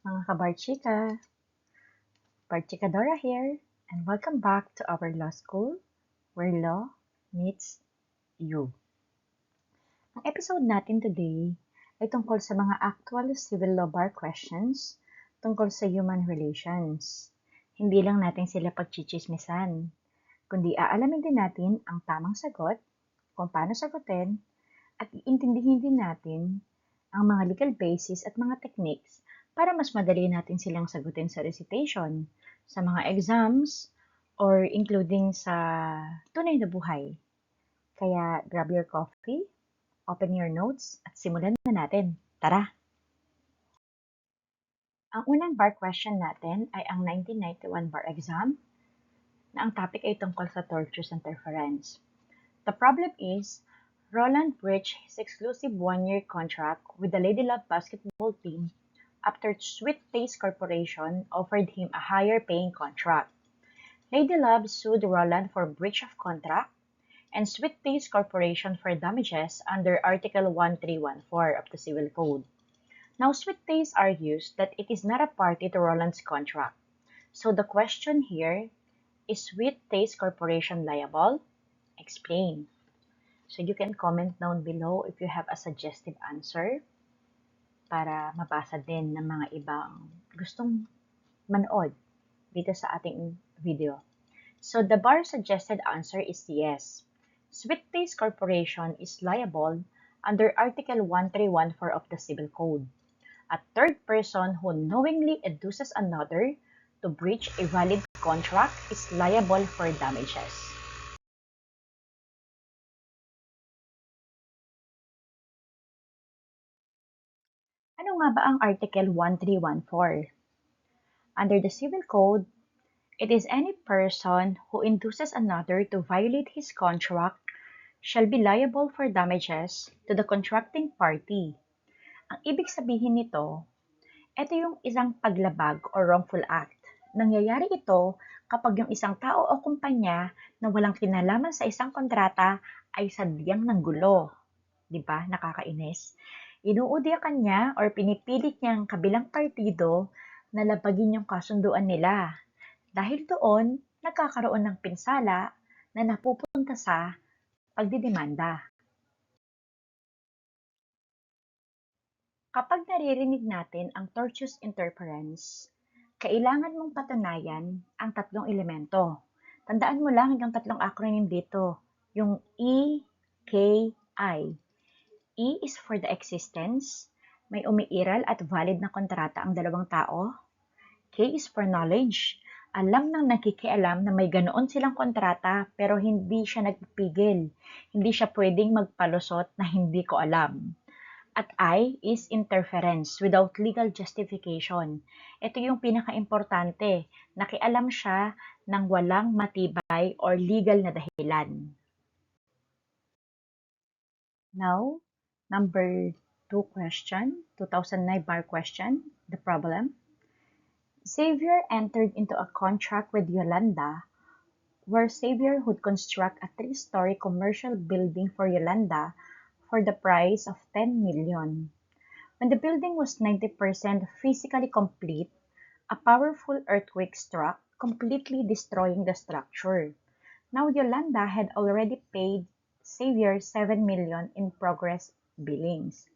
Mga kabarchika, Barchika Dora here, and welcome back to our law school, where law meets you. Ang episode natin today ay tungkol sa mga actual civil law bar questions tungkol sa human relations. Hindi lang natin sila pagchichismisan, kundi aalamin din natin ang tamang sagot, kung paano sagutin, at iintindihin din natin ang mga legal basis at mga techniques para mas madali natin silang sagutin sa recitation, sa mga exams, or including sa tunay na buhay. Kaya grab your coffee, open your notes, at simulan na natin. Tara! Ang unang bar question natin ay ang 1991 bar exam na ang topic ay tungkol sa tortious interference. The problem is, Roland breached his exclusive one-year contract with the Lady Love basketball team after Sweet Taste Corporation offered him a higher-paying contract. Lady Love sued Roland for breach of contract and Sweet Taste Corporation for damages under Article 1314 of the Civil Code. Now, Sweet Taste argues that it is not a party to Roland's contract. So the question here, is Sweet Taste Corporation liable? Explain. So you can comment down below if you have a suggestive answer para mabasa din ng mga ibang gustong manood dito sa ating video. So the bar suggested answer is yes. Sweet Taste Corporation is liable under Article 1314 of the Civil Code. A third person who knowingly induces another to breach a valid contract is liable for damages. Ano nga ba ang Article 1314? Under the Civil Code, it is any person who induces another to violate his contract shall be liable for damages to the contracting party. Ang ibig sabihin nito, ito yung isang paglabag o wrongful act. Nangyayari ito kapag yung isang tao o kumpanya na walang kinalaman sa isang kontrata ay sadyang nanggulo. Diba? Nakakainis. Inuudyakan niya or pinipilit niyang kabilang partido na labagin yung kasunduan nila. Dahil doon, nagkakaroon ng pinsala na napupunta sa pagdidemanda. Kapag naririnig natin ang tortious interference, kailangan mong patunayan ang tatlong elemento. Tandaan mo lang yung tatlong acronym dito, yung E, K, I. E is for the existence, may umiiral at valid na kontrata ang dalawang tao. K is for knowledge, alam ng nakikialam na may ganoon silang kontrata pero hindi siya nagpipigil. Hindi siya pwedeng magpalusot na hindi ko alam. At I is interference without legal justification. Ito yung pinaka-importante, nakialam siya ng walang matibay or legal na dahilan. Now, number 2 question, 2009 bar question, the problem. Xavier entered into a contract with Yolanda where Xavier would construct a 3-story commercial building for Yolanda for the price of 10 million. When the building was 90% physically complete, a powerful earthquake struck, completely destroying the structure. Now Yolanda had already paid Xavier 7 million in progress billings.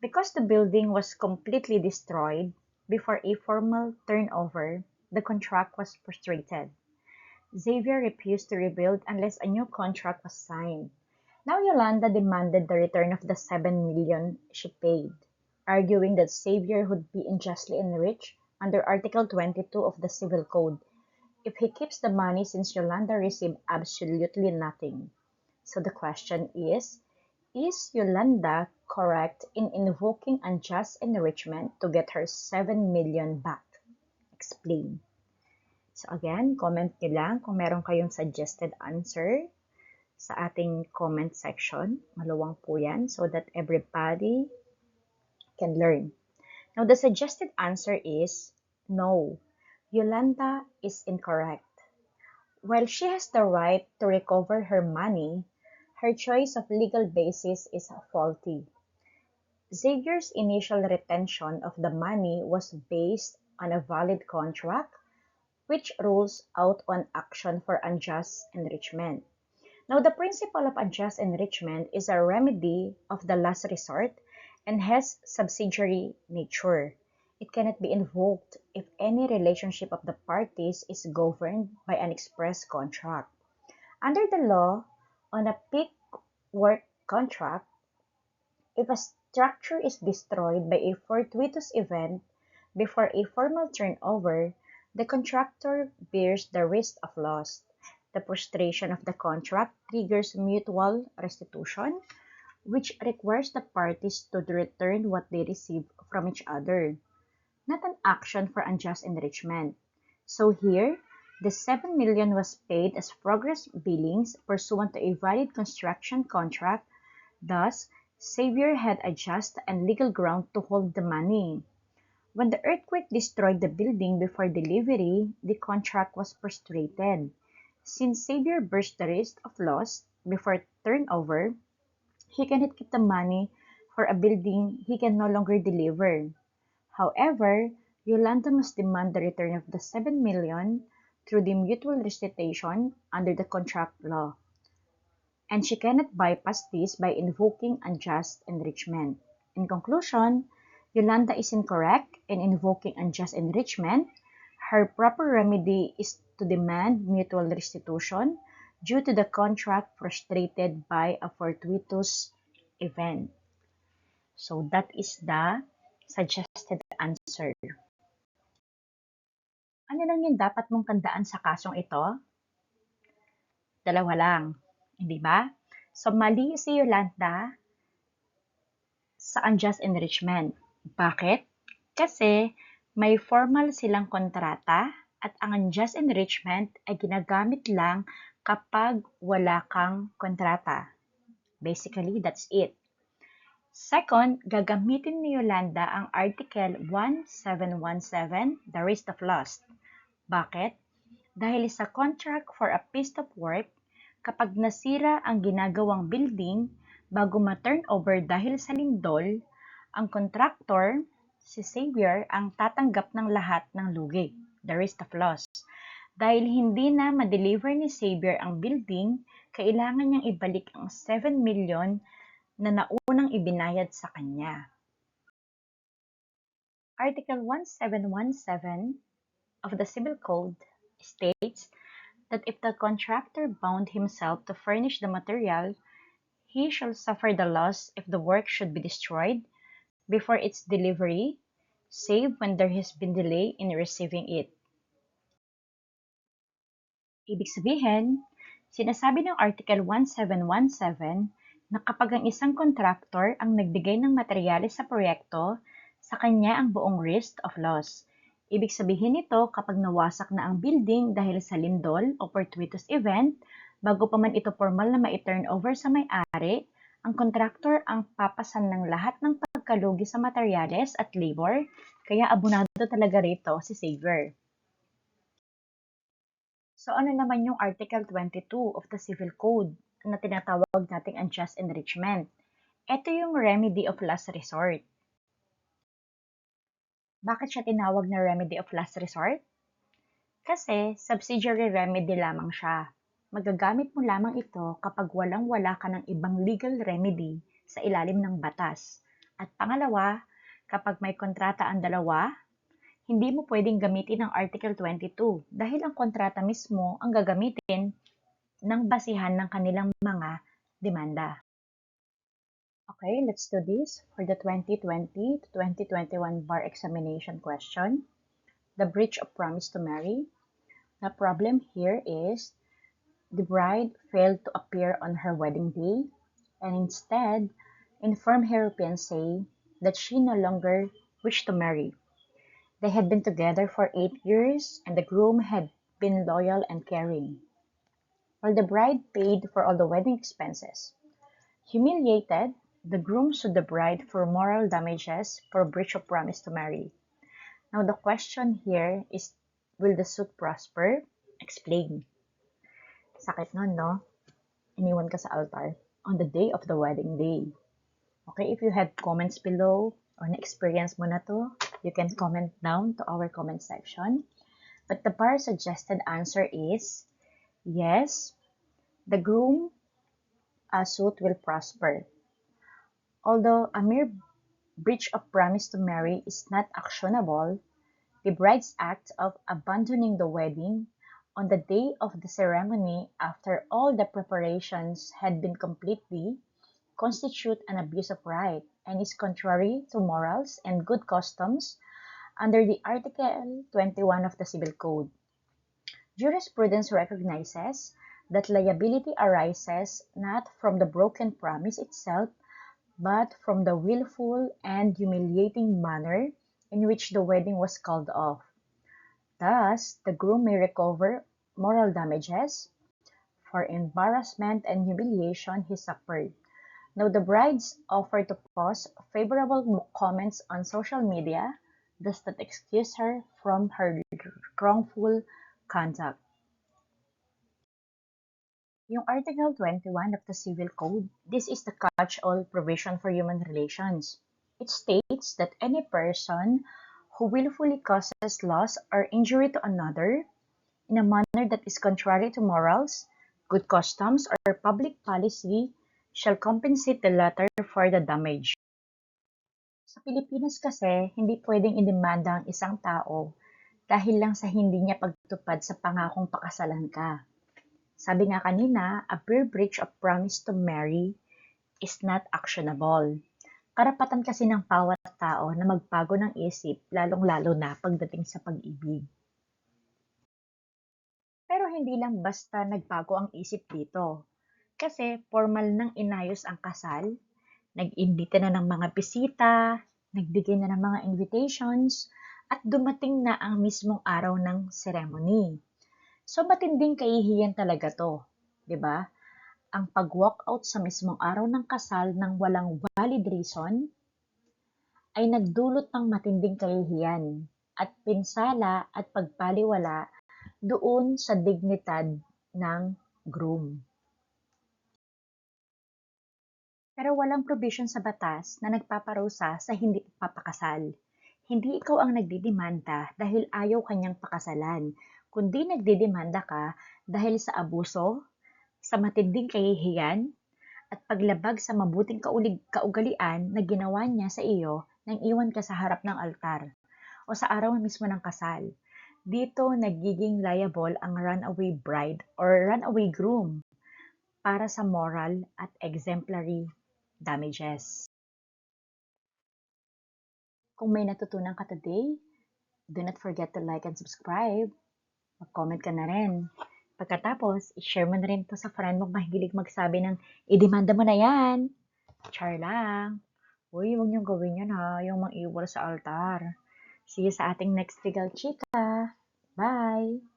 Because the building was completely destroyed before a formal turnover, the contract was frustrated. Xavier refused to rebuild unless a new contract was signed. Now Yolanda demanded the return of the 7 million she paid, arguing that Xavier would be unjustly enriched under Article 22 of the Civil Code if he keeps the money since Yolanda received absolutely nothing. So the question is Yolanda correct in invoking unjust enrichment to get her 7 million back? Explain. So again, comment nyo lang kung meron kayong suggested answer sa ating comment section. Maluwang po yan so that everybody can learn. Now, the suggested answer is no. Yolanda is incorrect. While she has the right to recover her money, her choice of legal basis is faulty. Xavier's initial retention of the money was based on a valid contract, which rules out an action for unjust enrichment. Now, the principle of unjust enrichment is a remedy of the last resort and has subsidiary nature. It cannot be invoked if any relationship of the parties is governed by an express contract. Under the law, on a peak work contract, if a structure is destroyed by a fortuitous event before a formal turnover, the contractor bears the risk of loss. The frustration of the contract triggers mutual restitution, which requires the parties to return what they receive from each other, not an action for unjust enrichment. So here, the 7 million was paid as progress billings pursuant to a valid construction contract. Thus, Xavier had a just and legal ground to hold the money. When the earthquake destroyed the building before delivery, the contract was frustrated. Since Xavier bears the risk of loss before turnover, he cannot keep the money for a building he can no longer deliver. However, Yolanda must demand the return of the 7 million through the mutual restitution under the contract law, and she cannot bypass this by invoking unjust enrichment. In conclusion, Yolanda is incorrect in invoking unjust enrichment. Her proper remedy is to demand mutual restitution due to the contract frustrated by a fortuitous event. So that is the suggested answer. Ano lang yung dapat mong tandaan sa kasong ito? Dalawa lang, hindi ba? So mali si Yolanda sa unjust enrichment. Bakit? Kasi may formal silang kontrata at ang unjust enrichment ay ginagamit lang kapag wala kang kontrata. Basically, that's it. Second, gagamitin ni Yolanda ang Article 1717, the risk of loss. Bakit? Dahil sa contract for a piece of work, kapag nasira ang ginagawang building bago ma-turnover dahil sa lindol, ang contractor, si Xavier, ang tatanggap ng lahat ng lugi, the risk of loss. Dahil hindi na ma-deliver ni Xavier ang building, kailangan niyang ibalik ang 7 million na naunang ibinayad sa kanya. Article 1717 of the Civil Code states that if the contractor bound himself to furnish the material, he shall suffer the loss if the work should be destroyed before its delivery, save when there has been delay in receiving it. Ibig sabihin, sinasabi ng Article 1717 na kapag ang isang contractor ang nagbigay ng materyales sa proyekto, sa kanya ang buong risk of loss. Ibig sabihin nito kapag nawasak na ang building dahil sa lindol o fortuitous event, bago pa man ito formal na ma-turn over sa may-ari, ang contractor ang papasan ng lahat ng pagkalugi sa materyales at labor, kaya abonado talaga rito si Xavier. So ano naman yung Article 22 of the Civil Code na tinatawag nating unjust enrichment? Ito yung remedy of last resort. Bakit siya tinawag na remedy of last resort? Kasi subsidiary remedy lamang siya. Magagamit mo lamang ito kapag walang-wala ka ng ibang legal remedy sa ilalim ng batas. At pangalawa, kapag may kontrata ang dalawa, hindi mo pwedeng gamitin ang Article 22 dahil ang kontrata mismo ang gagamitin ng basihan ng kanilang mga demanda. Okay, let's do this for the 2020 to 2021 bar examination question. The breach of promise to marry. The problem here is the bride failed to appear on her wedding day and instead informed her fiancé that she no longer wished to marry. They had been together for 8 years and the groom had been loyal and caring, while the bride paid for all the wedding expenses. Humiliated, the groom sued the bride for moral damages for breach of promise to marry. Now the question here is, will the suit prosper? Explain. Sakit nun, no? Iniwan ka sa altar on the day of the wedding day. Okay, if you had comments below or na-experience mo na to, you can comment down to our comment section. But the bar suggested answer is yes, the groom suit will prosper. Although a mere breach of promise to marry is not actionable, the bride's act of abandoning the wedding on the day of the ceremony after all the preparations had been completely constitute an abuse of right and is contrary to morals and good customs under the Article 21 of the Civil Code. Jurisprudence recognizes that liability arises not from the broken promise itself, but from the willful and humiliating manner in which the wedding was called off. Thus, the groom may recover moral damages for embarrassment and humiliation he suffered. Now, the bride's offer to post favorable comments on social media does not excuse her from her wrongful conduct. Yung Article 21 of the Civil Code, this is the catch-all provision for human relations. It states that any person who willfully causes loss or injury to another in a manner that is contrary to morals, good customs, or public policy shall compensate the latter for the damage. Sa Pilipinas kasi, hindi pwedeng idemanda ang isang tao dahil lang sa hindi niya pagtupad sa pangakong pakasalan ka. Sabi nga kanina, a bare breach of promise to marry is not actionable. Karapatan kasi ng bawat tao na magbago ng isip, lalong-lalo na pagdating sa pag-ibig. Pero hindi lang basta nagbago ang isip dito. Kasi formal nang inayos ang kasal, nag-imbita na ng mga bisita, nagbigay na ng mga invitations, at dumating na ang mismong araw ng ceremony. So matinding kahihiyan talaga to, 'di ba? Ang pag-walk out sa mismong araw ng kasal ng walang valid reason ay nagdulot ng matinding kahihiyan at pinsala at pagbalewala doon sa dignidad ng groom. Pero walang provision sa batas na nagpaparusa sa hindi papakasal. Hindi ikaw ang nagdidemanda dahil ayaw kanyang pakasalan, kundi nagdidemanda ka dahil sa abuso, sa matinding kahihiyan, at paglabag sa mabuting kaugalian na ginawa niya sa iyo nang iwan ka sa harap ng altar o sa araw mismo ng kasal. Dito nagiging liable ang runaway bride or runaway groom para sa moral at exemplary damages. Kung may natutunan ka today, do not forget to like and subscribe. Mag-comment ka na rin. Pagkatapos, i-share mo na rin to sa friend mo mahilig magsabi ng idemanda mo na yan. Char lang. Uy, huwag niyong gawin yan ha, yung mang-iwal sa altar. See you sa ating next Legal Chika. Bye!